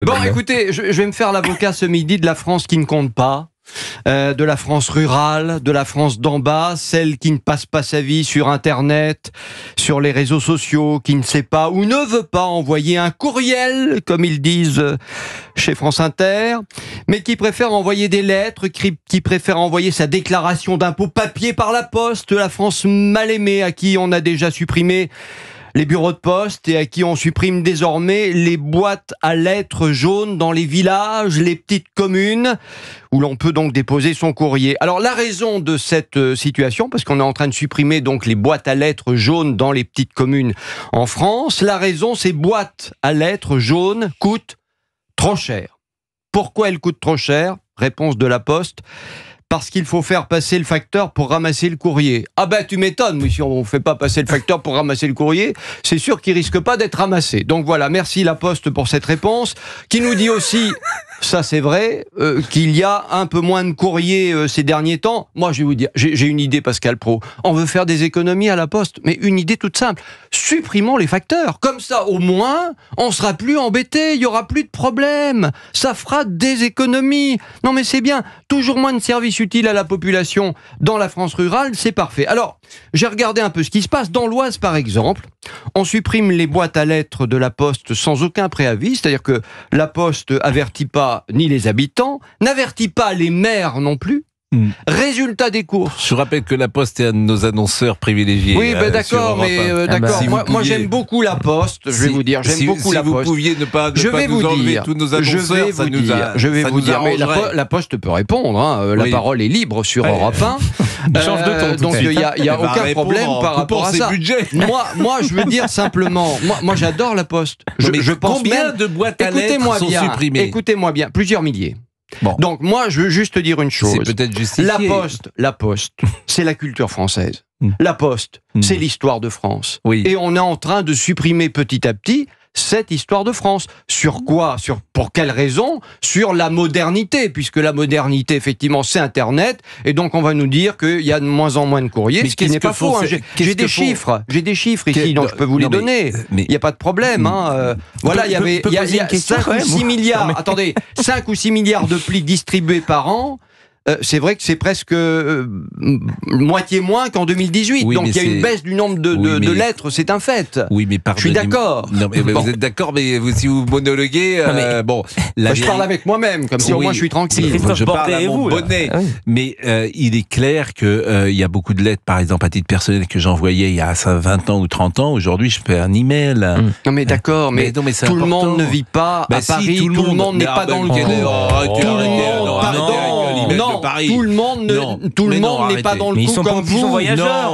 Bon, écoutez, je vais me faire l'avocat ce midi de la France qui ne compte pas, de la France rurale, de la France d'en bas, celle qui ne passe pas sa vie sur Internet, sur les réseaux sociaux, qui ne sait pas ou ne veut pas envoyer un courriel, comme ils disent chez France Inter, mais qui préfère envoyer des lettres, qui préfère envoyer sa déclaration d'impôt papier par la poste, la France mal aimée à qui on a déjà supprimé les bureaux de poste et à qui on supprime désormais les boîtes à lettres jaunes dans les villages, les petites communes, où l'on peut donc déposer son courrier. Alors la raison de cette situation, parce qu'on est en train de supprimer donc les boîtes à lettres jaunes dans les petites communes en France, la raison, ces boîtes à lettres jaunes coûtent trop cher. Pourquoi elles coûtent trop cher ? Réponse de la Poste. Parce qu'il faut faire passer le facteur pour ramasser le courrier. Ah ben tu m'étonnes, mais si on ne fait pas passer le facteur pour ramasser le courrier, c'est sûr qu'il risque pas d'être ramassé. Donc voilà, merci la Poste pour cette réponse, qui nous dit aussi, ça c'est vrai, qu'il y a un peu moins de courrier ces derniers temps. Moi je vais vous dire, j'ai une idée Pascal Praud, on veut faire des économies à la Poste, mais une idée toute simple, supprimons les facteurs, comme ça au moins on sera plus embêté, il y aura plus de problème, ça fera des économies. Non mais c'est bien, toujours moins de services utile à la population dans la France rurale, c'est parfait. Alors, j'ai regardé un peu ce qui se passe. Dans l'Oise, par exemple, on supprime les boîtes à lettres de la Poste sans aucun préavis, c'est-à-dire que la Poste avertit pas ni les habitants, n'avertit pas les maires non plus. Résultat des courses. Je rappelle que la Poste est un de nos annonceurs privilégiés. Oui, ben d'accord, mais d'accord. Moi, j'aime beaucoup la Poste. Je vais vous dire, j'aime beaucoup la Poste. Si vous pouviez ne pas nous enlever tous nos annonceurs, je vais vous dire. Mais la Poste peut répondre. Hein, la parole est libre sur Europe 1. Change de ton. Donc il y a aucun problème par rapport à ça. Moi, je veux dire simplement. Moi, j'adore la Poste. Je pense combien de boîtes à lettres sont supprimées ? Écoutez-moi bien, plusieurs milliers. Bon. Donc moi je veux juste te dire une chose. C'est peut-être justifié. La Poste, c'est la culture française. La Poste, c'est l'histoire de France. Oui. Et on est en train de supprimer petit à petit cette histoire de France. Sur quoi ? Pour quelle raison ? Sur la modernité, puisque la modernité, effectivement, c'est Internet, et donc on va nous dire qu'il y a de moins en moins de courriers, ce qui n'est pas faux. J'ai des chiffres ici, donc je peux vous les donner. Il n'y a pas de problème. Voilà, il y a 5 ou 6 milliards, attendez, 5 ou 6 milliards de plis distribués par an. C'est vrai que c'est presque moitié moins qu'en 2018. Oui, donc il y a une baisse du nombre de lettres, c'est un fait. Oui, mais je suis d'accord. Non, mais vous êtes d'accord, mais si vous monologuez, je parle avec moi-même, comme si au moins je suis tranquille. Je parle à mon bonnet. Mais il est clair qu'il y a beaucoup de lettres, par exemple, à titre personnel, que j'envoyais il y a 20 ans ou 30 ans. Aujourd'hui, je fais un email. Non, mais d'accord, mais tout le monde ne vit pas à Paris, tout le monde n'est pas dans le coup. Tout le monde n'est pas dans le coup comme vous.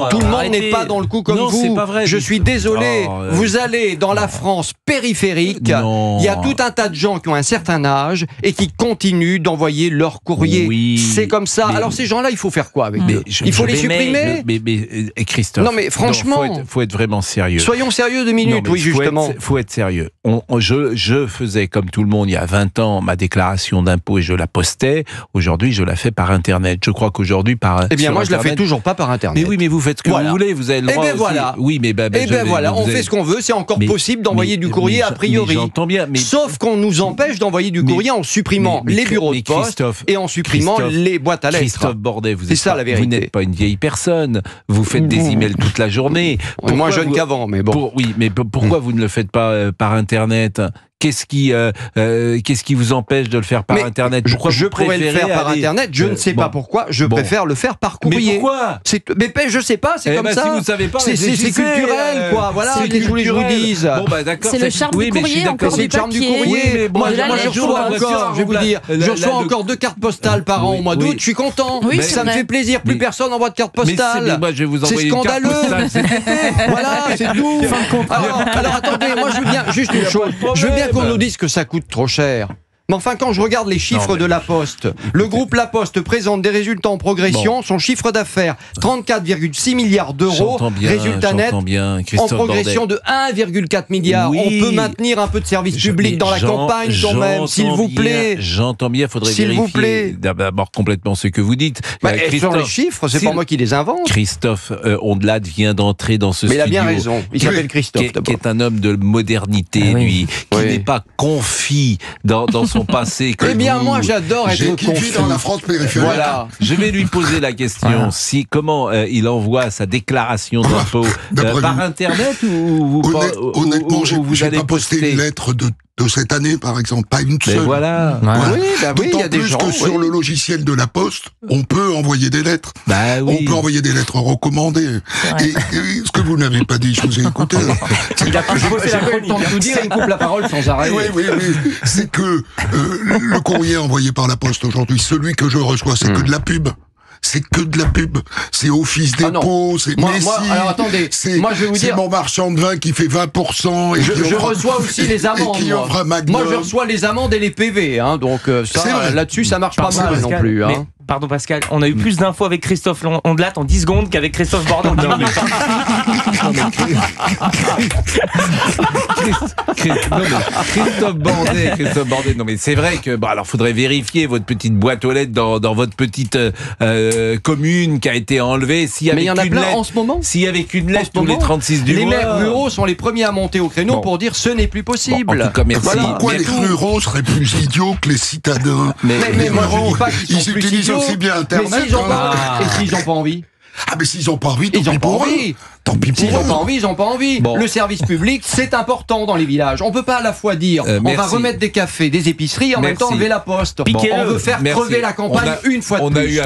Tout le monde n'est pas dans le coup comme vous. Je suis désolé. Vous allez dans la France périphérique, il y a tout un tas de gens qui ont un certain âge et qui continuent d'envoyer leur courrier. Oui, c'est comme ça. Alors ces gens-là, il faut faire quoi avec eux ? Il faut les supprimer ? Mais Christophe, non mais franchement, faut être vraiment sérieux. Soyons sérieux 2 minutes, oui justement. Faut être sérieux. Je faisais comme tout le monde il y a 20 ans ma déclaration d'impôt et je la postais. Aujourd'hui, je la fais par Internet. Je crois qu'aujourd'hui par. Eh bien, moi, Internet, je la fais toujours pas par Internet. Mais oui, mais vous faites ce que vous voulez. Vous avez le droit. Eh bien, voilà. Oui, mais on fait ce qu'on veut. C'est encore possible d'envoyer du courrier a priori. J'entends bien. Sauf qu'on nous empêche d'envoyer du courrier en supprimant les bureaux de poste et en supprimant les boîtes à lettres. Christophe Bordet, c'est ça la vérité. Vous n'êtes pas une vieille personne. Vous faites des emails toute la journée. Moins jeune qu'avant, mais bon. Oui, mais pourquoi vous ne le faites pas par Internet ? Qu'est-ce qui vous empêche de le faire par Internet ? Pourquoi je pourrais le faire par Internet, je ne sais pas pourquoi, je préfère le faire par courrier. Mais pourquoi ? Mais je sais pas, c'est comme ça. Si vous savez pas, c'est culturel, quoi. Voilà, qu'est-ce que je voulais que je vous dise ? C'est le charme du courrier, encore c'est le charme du courrier. Moi, je reçois encore, je vais vous dire, je reçois encore 2 cartes postales par an au mois d'août, je suis content. Ça me fait plaisir, plus personne n'envoie de cartes postales. C'est scandaleux. Voilà, c'est tout. Alors attendez, moi je veux bien juste une chose. Je veux bien qu'on nous dise que ça coûte trop cher. Mais enfin, quand je regarde les chiffres de La Poste, le groupe La Poste présente des résultats en progression. Son chiffre d'affaires, 34,6 milliards d'euros. Résultat net en progression de 1,4 milliard. Oui. On peut maintenir un peu de service public dans la campagne quand même, s'il vous plaît. J'entends bien, il faudrait vérifier d'abord complètement ce que vous dites. Sur les chiffres, c'est pas moi qui les invente. Christophe Ondelat vient d'entrer dans ce studio. Mais il a bien raison, il s'appelle Christophe qui est un homme de modernité, lui, qui n'est pas confit dans son passé. Eh bien, moi, j'adore être confit. Qui vit dans la France périphérique. Voilà. Je vais lui poser la question. Comment il envoie sa déclaration d'impôt par Internet ou honnêtement, je n'ai pas posté une lettre de cette année, par exemple, pas une seule. Voilà. Oui, il y a des gens. D'autant plus que sur le logiciel de La Poste, on peut envoyer des lettres. On peut envoyer des lettres recommandées. Et ce que vous n'avez pas dit, je vous ai écouté. Il a pas le temps de tout dire, il coupe la parole sans arrêt. Oui. C'est que le courrier envoyé par La Poste aujourd'hui, celui que je reçois, c'est que de la pub. C'est que de la pub. C'est Office Dépôt, c'est Messi. Alors attendez, moi je vais vous dire. C'est mon marchand de vin qui fait 20%. Et je reçois aussi les amendes. Moi je reçois les amendes et les PV. Donc là-dessus, ça marche pas mal non plus. Pardon Pascal, on a eu plus d'infos avec Christophe Ondelat en 10 secondes qu'avec Christophe Bordet en 10 minutes. Christophe Bordet, non mais c'est vrai que alors faudrait vérifier votre petite boîte aux lettres dans votre petite commune qui a été enlevée. Mais il y en a plein en ce moment. S'il y avait qu'une lettre tous les 36 du mois. Les maires ruraux sont les premiers à monter au créneau pour dire ce n'est plus possible. En tout cas, merci. Pourquoi les ruraux seraient plus idiots que les citadins? Mais moi je dis pas qu'ils sont plus idiots. Aussi bien Internet. Mais s'ils n'ont pas envie. Mais s'ils n'ont pas envie, tant pis pour eux. S'ils n'ont pas envie, ils n'ont pas envie. Le service public, c'est important dans les villages. On peut pas à la fois dire on va remettre des cafés, des épiceries, en même temps enlever la poste. On veut faire crever la campagne une fois de plus.